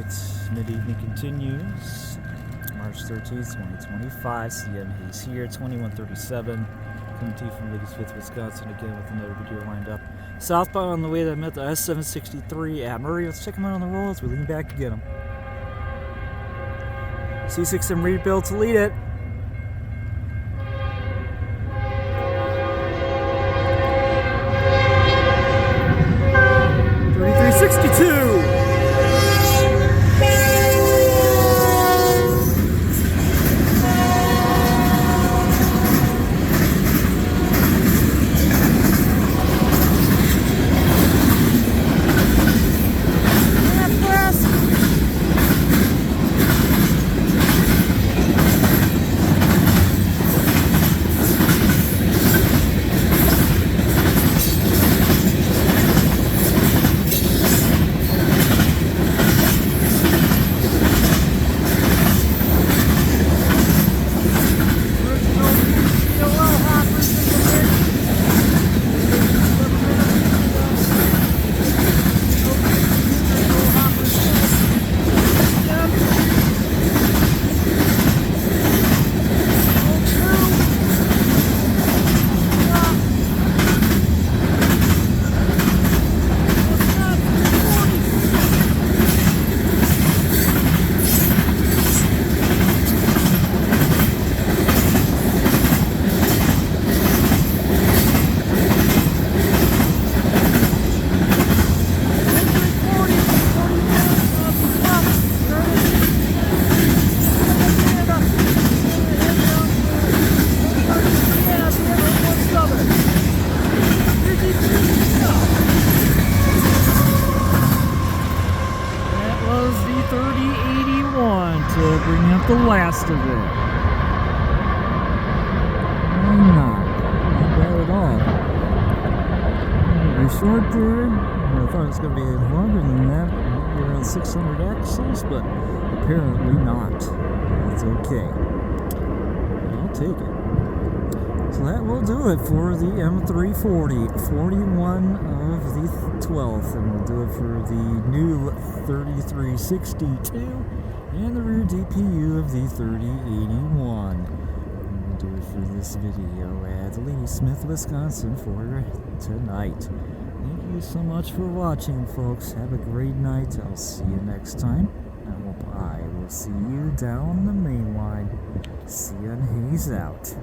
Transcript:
Alright, mid-evening continues. March 13th, 2025. CM Hayes here, 2137. Coming to you from Ladysmith, Wisconsin again with another video lined up. Southbound on the way that I met the S763 at Murry. Let's check them out on the roll as we lean back to get them. C6M rebuild to lead it. To bring up the last of it. Why not? Not bad at all. Very short there. I thought it was going to be longer than that, maybe around 600 axles, but apparently not. It's okay. I'll take it. So that will do it for the M340, 41 of the 12th, and we'll do it for the new 3362. And the rear DPU of the 3081. We'll do it for this video at Ladysmith, Wisconsin for tonight. Thank you so much for watching, folks. Have a great night. I'll see you next time. I will see you down the main line. See you and Hayes out.